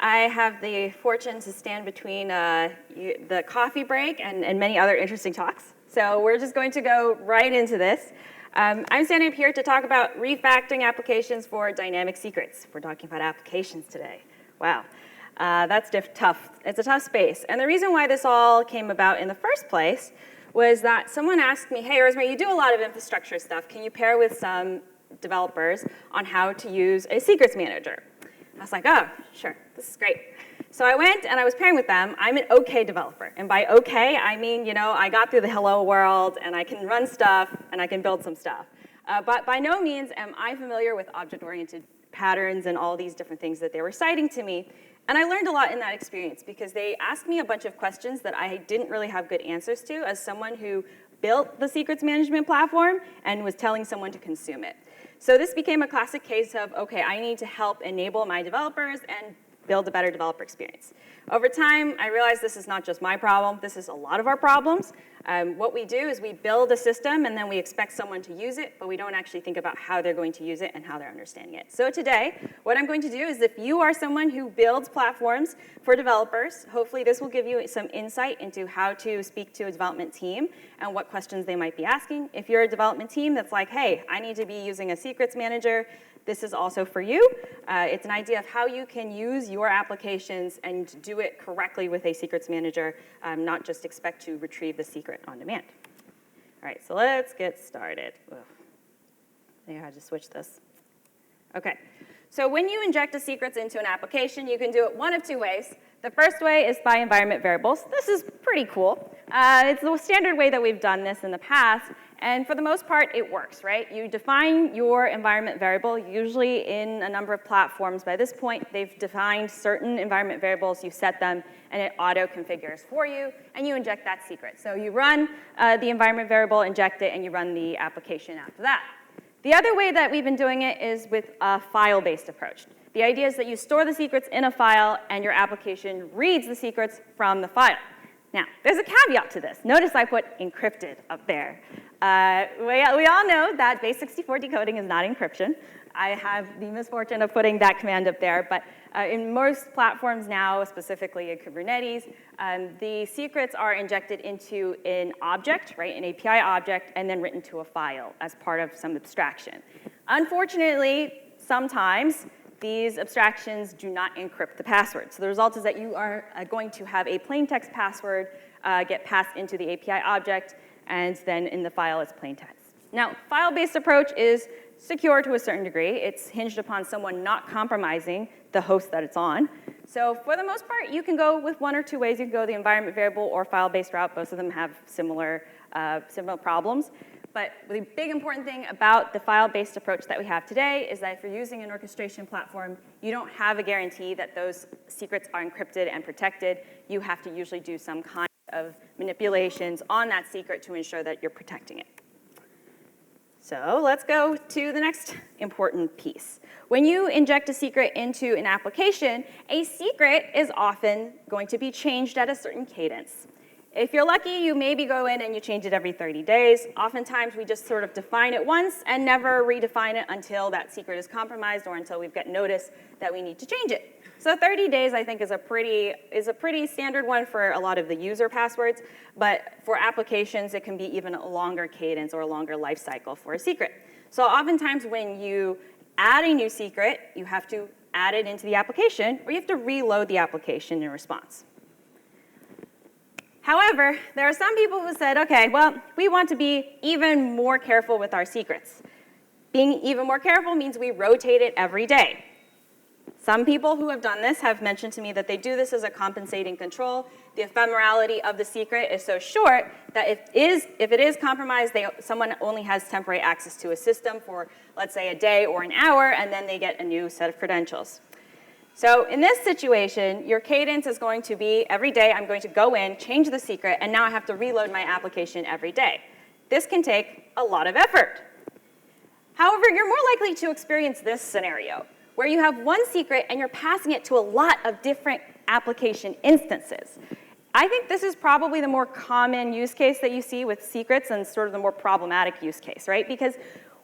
I have the fortune to stand between the coffee break and many other interesting talks. So we're just going to go right into this. I'm standing up here to talk about refactoring applications for dynamic secrets. We're talking about applications today. Wow. That's tough. It's a tough space. And the reason why this all came about in the first place was that someone asked me, hey, Rosemary, you do a lot of infrastructure stuff. Can you pair with some developers on how to use a secrets manager? I was like, oh, sure, this is great. So I went and I was pairing with them. I'm an OK developer. And by OK, I mean, I got through the hello world, and I can run stuff, and I can build some stuff. But by no means am I familiar with object-oriented patterns and all these different things that they were citing to me. And I learned a lot in that experience because they asked me a bunch of questions that I didn't really have good answers to as someone who built the secrets management platform and was telling someone to consume it. So this became a classic case of, OK, I need to help enable my developers and build a better developer experience. Over time, I realized this is not just my problem. This is a lot of our problems. What we do is we build a system, and then we expect someone to use it, but we don't actually think about how they're going to use it and how they're understanding it. So today, what I'm going to do is if you are someone who builds platforms for developers, hopefully this will give you some insight into how to speak to a development team and what questions they might be asking. If you're a development team that's like, hey, I need to be using a secrets manager, this is also for you. It's an idea of how you can use your applications and do it correctly with a secrets manager, not just expect to retrieve the secret on demand. All right, so let's get started. Ugh. I think I had to switch this. OK, so when you inject a secrets into an application, you can do it one of two ways. The first way is by environment variables. This is pretty cool. It's the standard way that we've done this in the past. And for the most part, it works, right? You define your environment variable, usually in a number of platforms. By this point, they've defined certain environment variables. You set them, and it auto-configures for you, and you inject that secret. So you run the environment variable, inject it, and you run the application after that. The other way that we've been doing it is with a file-based approach. The idea is that you store the secrets in a file, and your application reads the secrets from the file. Now, there's a caveat to this. Notice I put encrypted up there. We all know that base64 decoding is not encryption. I have the misfortune of putting that command up there. But in most platforms now, specifically in Kubernetes, the secrets are injected into an object, right, an API object, and then written to a file as part of some abstraction. Unfortunately, sometimes these abstractions do not encrypt the password. So the result is that you are going to have a plain text password get passed into the API object, and then in the file it's plain text. Now, file-based approach is secure to a certain degree. It's hinged upon someone not compromising the host that it's on. So for the most part, you can go with one or two ways. You can go the environment variable or file-based route. Both of them have similar problems. But the big important thing about the file-based approach that we have today is that if you're using an orchestration platform, you don't have a guarantee that those secrets are encrypted and protected. You have to usually do some kind of manipulations on that secret to ensure that you're protecting it. So let's go to the next important piece. When you inject a secret into an application, a secret is often going to be changed at a certain cadence. If you're lucky, you maybe go in and you change it every 30 days. Oftentimes, we just sort of define it once and never redefine it until that secret is compromised or until we've got notice that we need to change it. So 30 days, I think, is a pretty standard one for a lot of the user passwords. But for applications, it can be even a longer cadence or a longer life cycle for a secret. So oftentimes, when you add a new secret, you have to add it into the application, or you have to reload the application in response. However, there are some people who said, OK, well, we want to be even more careful with our secrets. Being even more careful means we rotate it every day. Some people who have done this have mentioned to me that they do this as a compensating control. The ephemerality of the secret is so short that if it is compromised, someone only has temporary access to a system for, let's say, a day or an hour, and then they get a new set of credentials. So in this situation, your cadence is going to be every day I'm going to go in, change the secret, and now I have to reload my application every day. This can take a lot of effort. However, you're more likely to experience this scenario, where you have one secret and you're passing it to a lot of different application instances. I think this is probably the more common use case that you see with secrets and sort of the more problematic use case, right? Because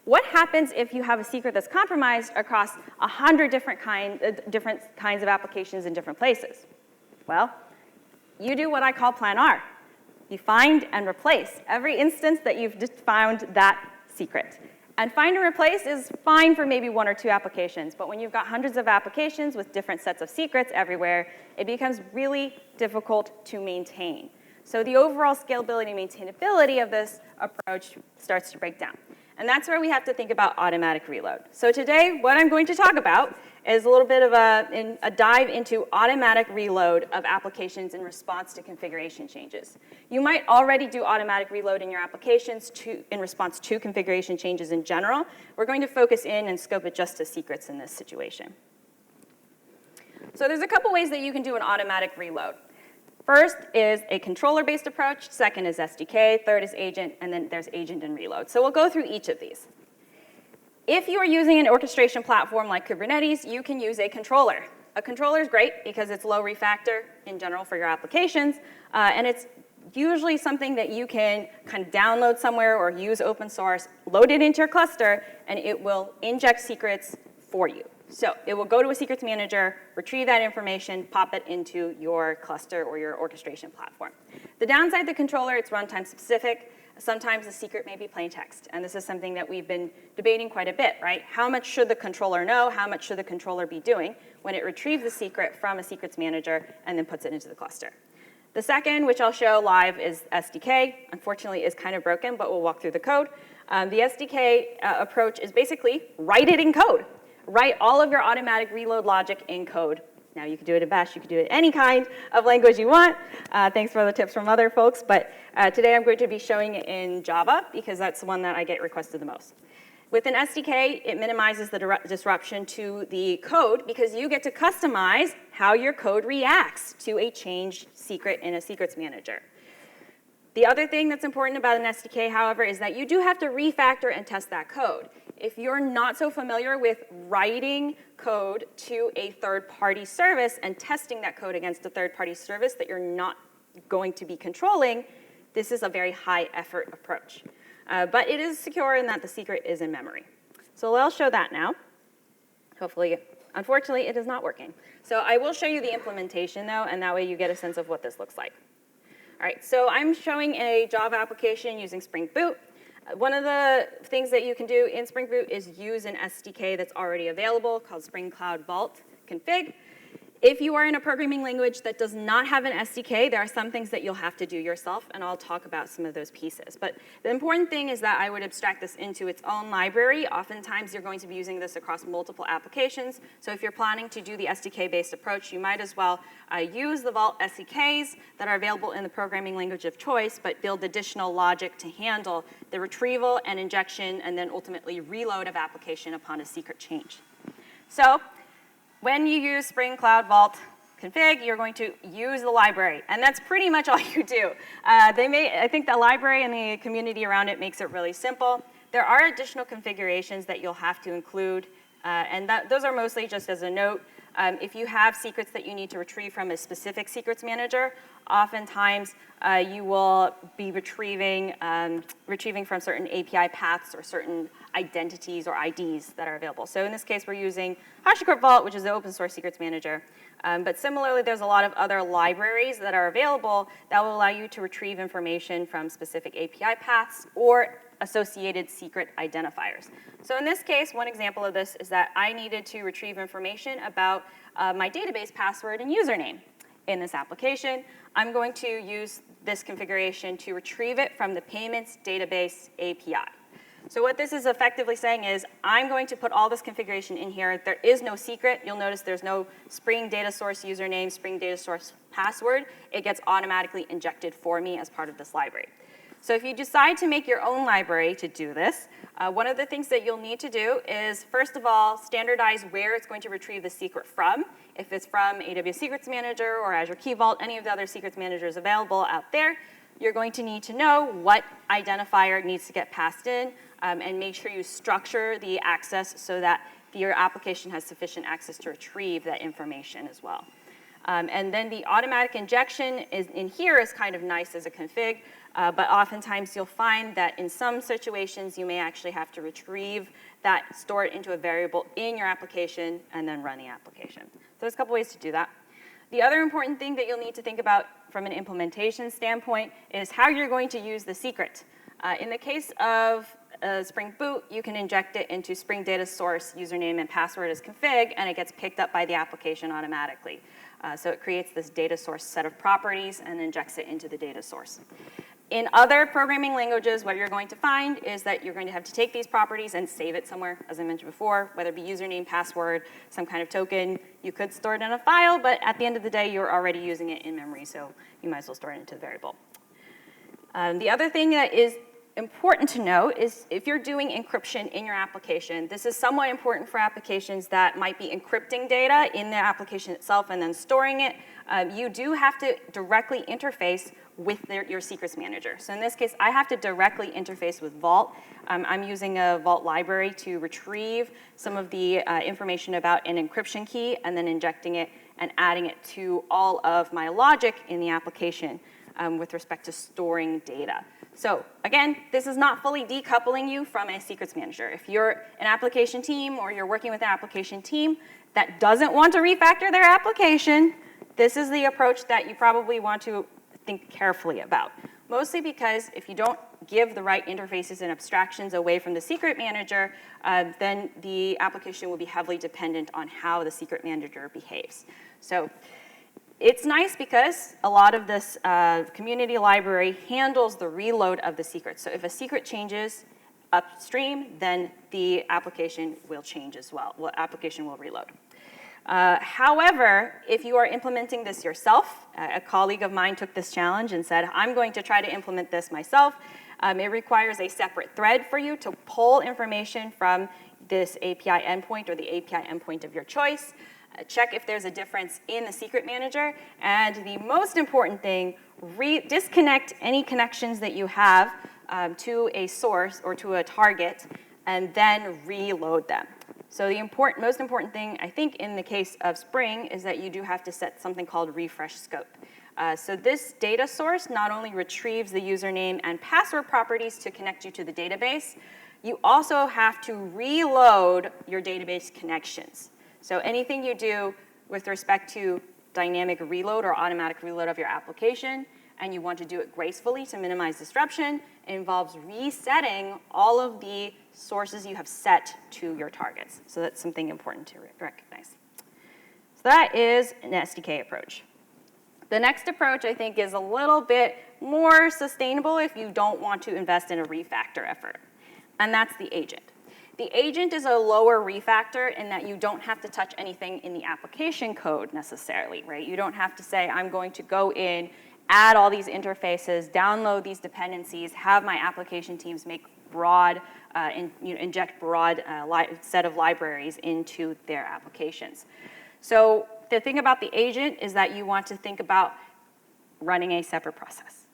What happens if you have a secret that's compromised across 100 different kinds of applications in different places? Well, you do what I call Plan R. You find and replace every instance that you've just found that secret. And find and replace is fine for maybe 1 or 2 applications, but when you've got hundreds of applications with different sets of secrets everywhere, it becomes really difficult to maintain. So the overall scalability and maintainability of this approach starts to break down. And that's where we have to think about automatic reload. So today, what I'm going to talk about is a little bit of a dive into automatic reload of applications in response to configuration changes. You might already do automatic reload in your applications in response to configuration changes in general. We're going to focus in and scope it just to secrets in this situation. So there's a couple ways that you can do an automatic reload. First is a controller-based approach, second is SDK, third is agent, and then there's agent and reload. So we'll go through each of these. If you are using an orchestration platform like Kubernetes, you can use a controller. A controller is great because it's low refactor in general for your applications, and it's usually something that you can kind of download somewhere or use open source, load it into your cluster, and it will inject secrets for you. So it will go to a secrets manager, retrieve that information, pop it into your cluster or your orchestration platform. The downside of the controller, it's runtime specific. Sometimes the secret may be plain text, and this is something that we've been debating quite a bit, right? How much should the controller know? How much should the controller be doing when it retrieves the secret from a secrets manager and then puts it into the cluster? The second, which I'll show live, is SDK. Unfortunately, is kind of broken, but we'll walk through the code. The SDK approach is basically write it in code. Write all of your automatic reload logic in code. Now, you can do it in Bash, you can do it in any kind of language you want. Thanks for the tips from other folks, but today I'm going to be showing it in Java because that's the one that I get requested the most. With an SDK, it minimizes the disruption to the code because you get to customize how your code reacts to a changed secret in a secrets manager. The other thing that's important about an SDK, however, is that you do have to refactor and test that code. If you're not so familiar with writing code to a third-party service and testing that code against a third-party service that you're not going to be controlling, this is a very high-effort approach. But it is secure in that the secret is in memory. So I'll show that now. Hopefully, unfortunately, it is not working. So I will show you the implementation, though, and that way you get a sense of what this looks like. All right, so I'm showing a Java application using Spring Boot. One of the things that you can do in Spring Boot is use an SDK that's already available called Spring Cloud Vault Config. If you are in a programming language that does not have an SDK, there are some things that you'll have to do yourself, and I'll talk about some of those pieces. But the important thing is that I would abstract this into its own library. Oftentimes, you're going to be using this across multiple applications. So if you're planning to do the SDK-based approach, you might as well use the Vault SDKs that are available in the programming language of choice, but build additional logic to handle the retrieval and injection, and then ultimately reload of application upon a secret change. So when you use Spring Cloud Vault Config, you're going to use the library, and that's pretty much all you do. I think the library and the community around it makes it really simple. There are additional configurations that you'll have to include, and those are mostly just as a note. If you have secrets that you need to retrieve from a specific secrets manager, oftentimes you will be retrieving from certain API paths or certain identities or IDs that are available. So in this case, we're using HashiCorp Vault, which is the open source secrets manager. But similarly, there's a lot of other libraries that are available that will allow you to retrieve information from specific API paths or associated secret identifiers. So in this case, one example of this is that I needed to retrieve information about my database password and username. In this application, I'm going to use this configuration to retrieve it from the payments database API. So what this is effectively saying is I'm going to put all this configuration in here. There is no secret. You'll notice there's no Spring data source username, Spring data source password. It gets automatically injected for me as part of this library. So if you decide to make your own library to do this, one of the things that you'll need to do is, first of all, standardize where it's going to retrieve the secret from. If it's from AWS Secrets Manager or Azure Key Vault, any of the other secrets managers available out there, you're going to need to know what identifier needs to get passed in, and make sure you structure the access so that your application has sufficient access to retrieve that information as well. And then the automatic injection in here is kind of nice as a config, but oftentimes you'll find that in some situations you may actually have to retrieve that, store it into a variable in your application, and then run the application. So there's a couple ways to do that. The other important thing that you'll need to think about from an implementation standpoint is how you're going to use the secret. In the case of Spring Boot, you can inject it into Spring Data Source username and password as config, and it gets picked up by the application automatically. So it creates this data source set of properties and injects it into the data source. In other programming languages, what you're going to find is that you're going to have to take these properties and save it somewhere, as I mentioned before, whether it be username, password, some kind of token. You could store it in a file, but at the end of the day, you're already using it in memory, so you might as well store it into a variable. The other thing that is important to note is if you're doing encryption in your application, this is somewhat important for applications that might be encrypting data in the application itself and then storing it. You do have to directly interface with your secrets manager. So in this case, I have to directly interface with Vault. I'm using a Vault library to retrieve some of the information about an encryption key and then injecting it and adding it to all of my logic in the application with respect to storing data. So again, this is not fully decoupling you from a secrets manager. If you're an application team or you're working with an application team that doesn't want to refactor their application, this is the approach that you probably want to think carefully about. Mostly because if you don't give the right interfaces and abstractions away from the secret manager, then the application will be heavily dependent on how the secret manager behaves. So it's nice because a lot of this community library handles the reload of the secret. So if a secret changes upstream, then the application will change as well. Well, application will reload. However, if you are implementing this yourself, a colleague of mine took this challenge and said, I'm going to try to implement this myself. It requires a separate thread for you to pull information from this API endpoint or the API endpoint of your choice. Check if there's a difference in the secret manager. And the most important thing, disconnect any connections that you have to a source or to a target, and then reload them. So the most important thing, I think, in the case of Spring is that you do have to set something called refresh scope. So this data source not only retrieves the username and password properties to connect you to the database, you also have to reload your database connections. So anything you do with respect to dynamic reload or automatic reload of your application, and you want to do it gracefully to minimize disruption, it involves resetting all of the sources you have set to your targets. So that's something important to recognize. So that is an SDK approach. The next approach, I think, is a little bit more sustainable if you don't want to invest in a refactor effort, and that's the agent. The agent is a lower refactor in that you don't have to touch anything in the application code necessarily, right? You don't have to say, I'm going to go in, add all these interfaces, download these dependencies, have my application teams make broad, inject broad set of libraries into their applications. So the thing about the agent is that you want to think about running a separate process.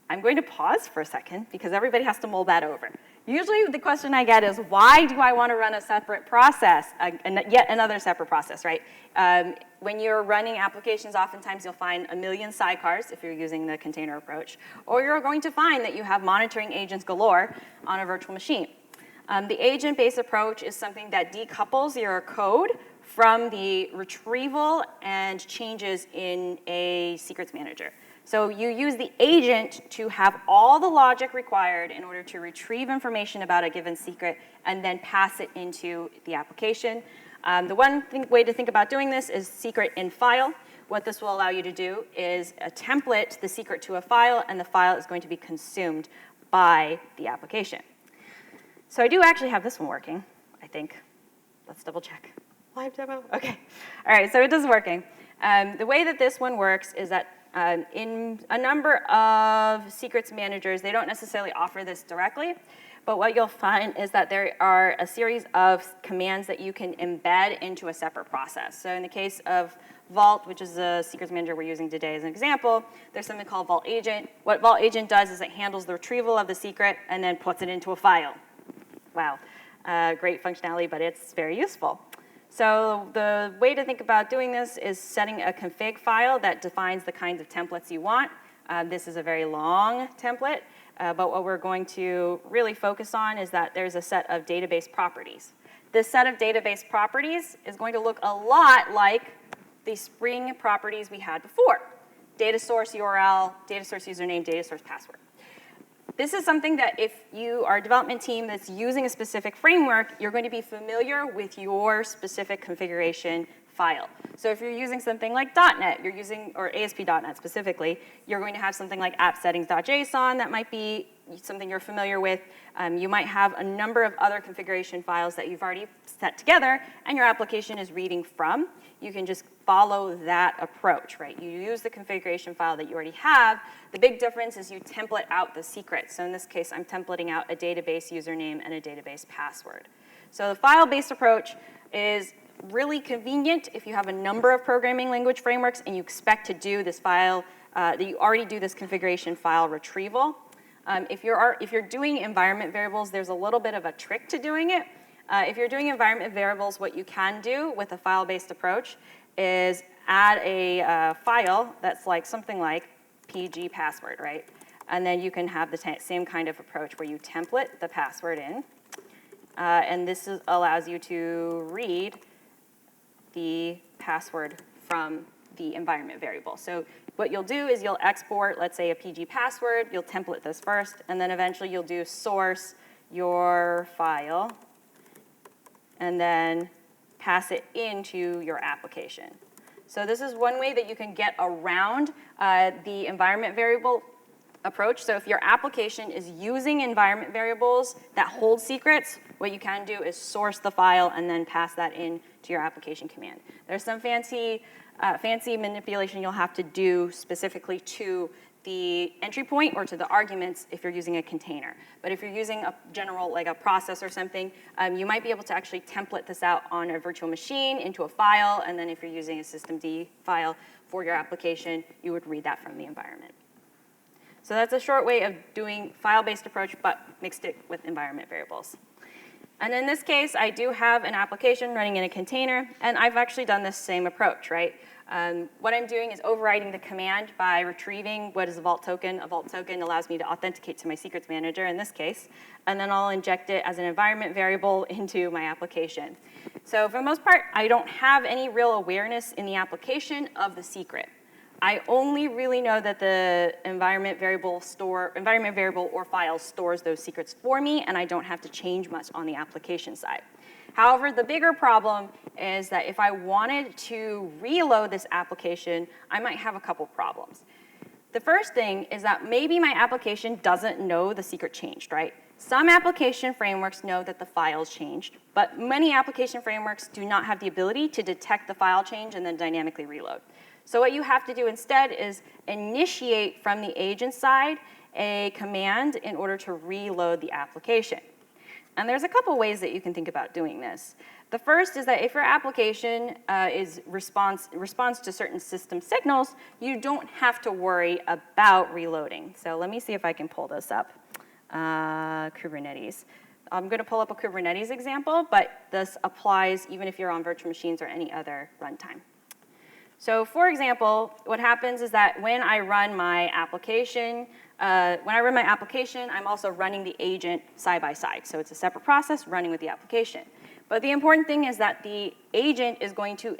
I'm going to pause for a second because everybody has to mull that over. Usually the question I get is, why do I want to run a separate process, yet another separate process, right? When you're running applications, oftentimes you'll find a million sidecars if you're using the container approach, or you're going to find that you have monitoring agents galore on a virtual machine. The agent-based approach is something that decouples your code from the retrieval and changes in a secrets manager. So you use the agent to have all the logic required in order to retrieve information about a given secret and then pass it into the application. The way to think about doing this is secret in file. What this will allow you to do is template the secret to a file, and the file is going to be consumed by the application. So I do actually have this one working, I think. Let's double check. Live demo? OK. All right, so it is working. The way that this one works is that in a number of secrets managers, they don't necessarily offer this directly, but what you'll find is that there are a series of commands that you can embed into a separate process. So in the case of Vault, which is the secrets manager we're using today as an example, there's something called Vault Agent. What Vault Agent does is it handles the retrieval of the secret and then puts it into a file. Wow, great functionality, but it's very useful. So the way to think about doing this is setting a config file that defines the kinds of templates you want. This is a very long template, but what we're going to really focus on is that there's a set of database properties. This set of database properties is going to look a lot like the Spring properties we had before. Data source URL, data source username, data source password. This is something that if you are a development team that's using a specific framework, you're going to be familiar with your specific configuration file. So if you're using something like .NET, or ASP.NET specifically, you're going to have something like appsettings.json that might be something you're familiar with. You might have a number of other configuration files that you've already set together and your application is reading from. You can just follow that approach, right? You use the configuration file that you already have. The big difference is you template out the secret. So in this case, I'm templating out a database username and a database password. So the file-based approach is really convenient if you have a number of programming language frameworks and you expect to do this file, that you already do this configuration file retrieval. If you're doing environment variables, there's a little bit of a trick to doing it. If you're doing environment variables, what you can do with a file-based approach is add a file that's like something like PG password, right? And then you can have the same kind of approach where you template the password in. And this allows you to read the password from the environment variable. So what you'll do is you'll export, let's say, a PG password. You'll template this first, and then eventually you'll do source your file, and then pass it into your application. So this is one way that you can get around the environment variable approach. So if your application is using environment variables that hold secrets, what you can do is source the file and then pass that in to your application command. There's some fancy manipulation you'll have to do specifically to the entry point or to the arguments if you're using a container. But if you're using a general, like a process or something, you might be able to actually template this out on a virtual machine into a file, and then if you're using a systemd file for your application, you would read that from the environment. So that's a short way of doing file-based approach, but mixed it with environment variables. And in this case, I do have an application running in a container, and I've actually done this same approach, right? What I'm doing is overriding the command by retrieving what is a vault token. A vault token allows me to authenticate to my secrets manager in this case, and then I'll inject it as an environment variable into my application. So for the most part, I don't have any real awareness in the application of the secret. I only really know that the environment variable or file stores those secrets for me, and I don't have to change much on the application side. However, the bigger problem is that if I wanted to reload this application, I might have a couple problems. The first thing is that maybe my application doesn't know the secret changed, right? Some application frameworks know that the file's changed, but many application frameworks do not have the ability to detect the file change and then dynamically reload. So what you have to do instead is initiate from the agent side a command in order to reload the application. And there's a couple ways that you can think about doing this. The first is that if your application responds to certain system signals, you don't have to worry about reloading. So let me see if I can pull this up. Kubernetes. I'm going to pull up a Kubernetes example, but this applies even if you're on virtual machines or any other runtime. So for example, what happens is that when I run my application, I'm also running the agent side by side. So it's a separate process running with the application. But the important thing is that the agent is going to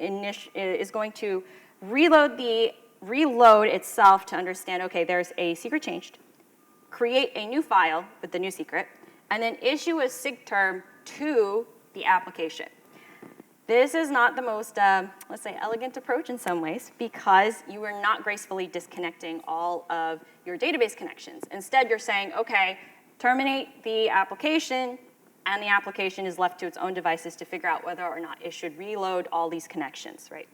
reload itself to understand, okay, there's a secret changed, create a new file with the new secret, and then issue a sig term to the application. This is not the most, let's say, elegant approach in some ways because you are not gracefully disconnecting all of your database connections. Instead, you're saying, okay, terminate the application, and the application is left to its own devices to figure out whether or not it should reload all these connections, right?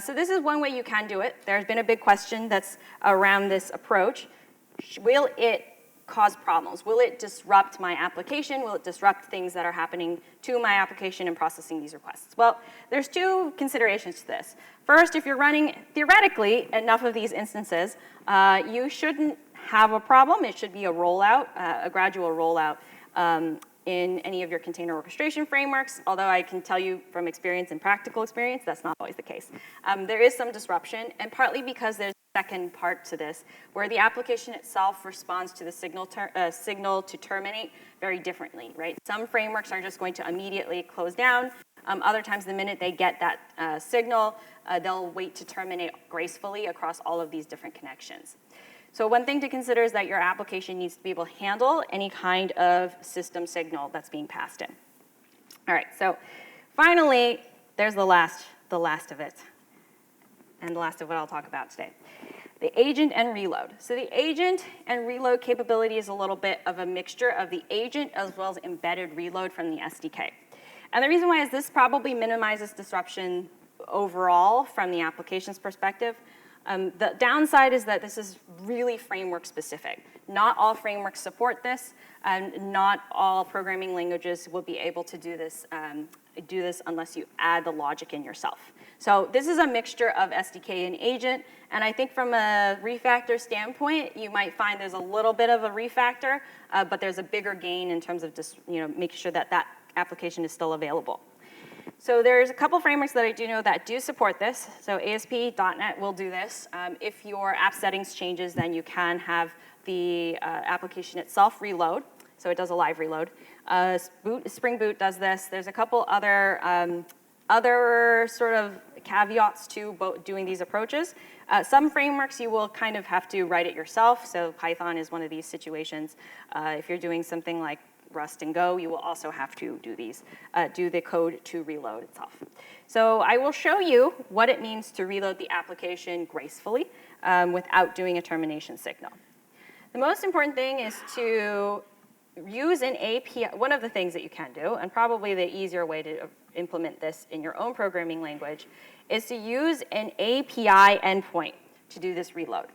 So this is one way you can do it. There's been a big question that's around this approach. Will it cause problems? Will it disrupt my application? Will it disrupt things that are happening to my application and processing these requests? Well, there's two considerations to this. First, if you're running, theoretically, enough of these instances, you shouldn't have a problem. It should be a rollout, a gradual rollout. in any of your container orchestration frameworks, although I can tell you from experience and practical experience, that's not always the case. There is some disruption, and partly because there's a second part to this, where the application itself responds to the signal to terminate very differently, right? Some frameworks are just going to immediately close down. Other times, the minute they get that signal, they'll wait to terminate gracefully across all of these different connections. So one thing to consider is that your application needs to be able to handle any kind of system signal that's being passed in. All right, so finally, there's the last of it, and the last of what I'll talk about today. The agent and reload. So the agent and reload capability is a little bit of a mixture of the agent as well as embedded reload from the SDK. And the reason why is this probably minimizes disruption overall from the application's perspective. The downside is that this is really framework specific. Not all frameworks support this, and not all programming languages will be able to do this unless you add the logic in yourself. So this is a mixture of SDK and agent, and I think from a refactor standpoint, you might find there's a little bit of a refactor, but there's a bigger gain in terms of just making sure that that application is still available. So there's a couple frameworks that I do know that do support this. So ASP.NET will do this. If your app settings changes, then you can have the application itself reload. So it does a live reload. Spring Boot does this. There's a couple other sort of caveats to doing these approaches. Some frameworks you will kind of have to write it yourself. So Python is one of these situations. If you're doing something like Rust and Go, you will also have to do do the code to reload itself. So I will show you what it means to reload the application gracefully without doing a termination signal. The most important thing is to use an API. One of the things that you can do, and probably the easier way to implement this in your own programming language, is to use an API endpoint to do this reload.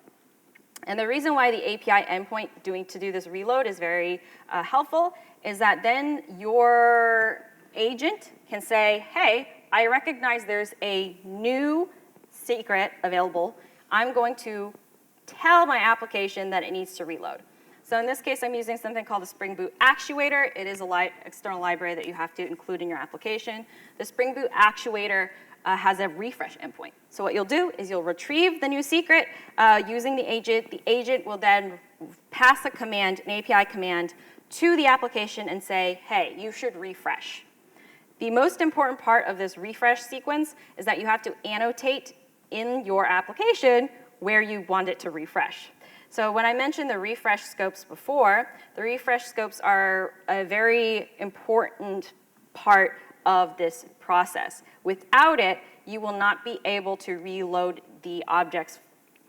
And the reason why the API endpoint to do this reload is very helpful is that then your agent can say, hey, I recognize there's a new secret available. I'm going to tell my application that it needs to reload. So in this case, I'm using something called the Spring Boot Actuator. It is an external library that you have to include in your application. The Spring Boot Actuator has a refresh endpoint. So what you'll do is you'll retrieve the new secret using the agent. The agent will then pass a command, an API command, to the application and say, hey, you should refresh. The most important part of this refresh sequence is that you have to annotate in your application where you want it to refresh. So when I mentioned the refresh scopes before, the refresh scopes are a very important part of this process. Without it, you will not be able to reload the objects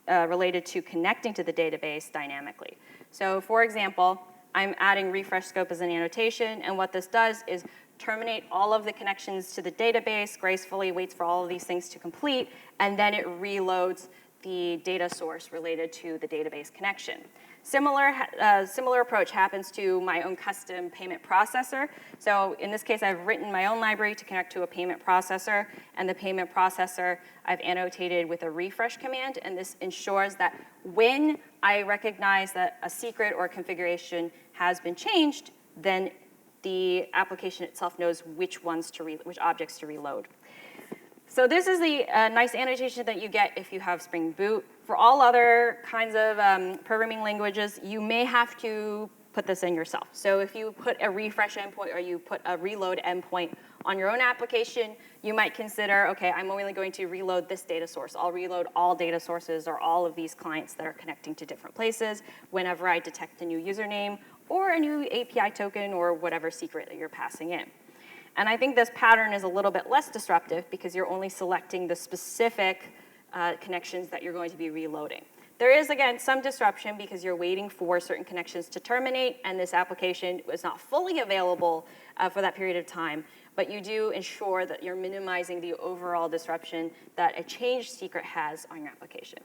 related to connecting to the database dynamically. So for example, I'm adding refresh scope as an annotation, and what this does is terminate all of the connections to the database, gracefully waits for all of these things to complete, and then it reloads the data source related to the database connection. Similar approach happens to my own custom payment processor. So in this case, I've written my own library to connect to a payment processor, and the payment processor I've annotated with a refresh command, and this ensures that when I recognize that a secret or a configuration has been changed, then the application itself knows which objects to reload. So this is the nice annotation that you get if you have Spring Boot. For all other kinds of programming languages, you may have to put this in yourself. So if you put a refresh endpoint or you put a reload endpoint on your own application, you might consider, okay, I'm only going to reload this data source. I'll reload all data sources or all of these clients that are connecting to different places whenever I detect a new username or a new API token or whatever secret that you're passing in. And I think this pattern is a little bit less disruptive because you're only selecting the specific connections that you're going to be reloading. There is, again, some disruption because you're waiting for certain connections to terminate, and this application is not fully available for that period of time, but you do ensure that you're minimizing the overall disruption that a changed secret has on your application.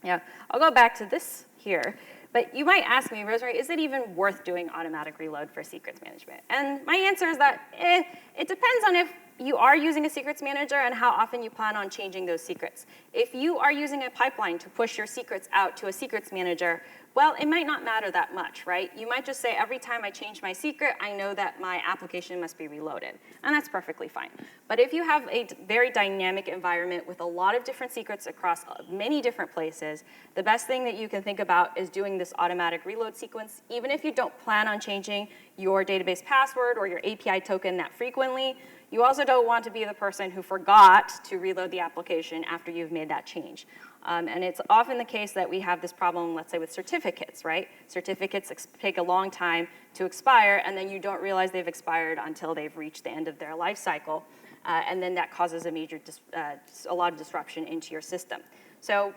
Yeah, I'll go back to this here. But you might ask me, Rosemary, is it even worth doing automatic reload for secrets management? And my answer is that it depends on if you are using a secrets manager and how often you plan on changing those secrets. If you are using a pipeline to push your secrets out to a secrets manager, well, it might not matter that much, right? You might just say, every time I change my secret, I know that my application must be reloaded. And that's perfectly fine. But if you have a very dynamic environment with a lot of different secrets across many different places, the best thing that you can think about is doing this automatic reload sequence. Even if you don't plan on changing your database password or your API token that frequently, you also don't want to be the person who forgot to reload the application after you've made that change. And it's often the case that we have this problem, let's say, with certificates, right? Certificates take a long time to expire, and then you don't realize they've expired until they've reached the end of their life cycle. And then that causes a lot of disruption into your system. So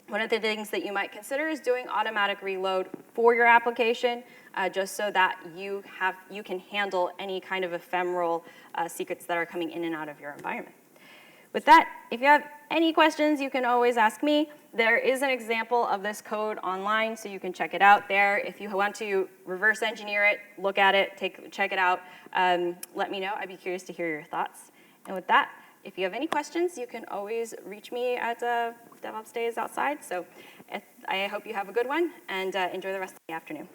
one of the things that you might consider is doing automatic reload for your application, just so that you can handle any kind of ephemeral secrets that are coming in and out of your environment. With that, if you have any questions, you can always ask me. There is an example of this code online, so you can check it out there. If you want to reverse engineer it, look at it, check it out, let me know. I'd be curious to hear your thoughts. And with that, if you have any questions, you can always reach me at DevOps Days outside. So I hope you have a good one, and enjoy the rest of the afternoon.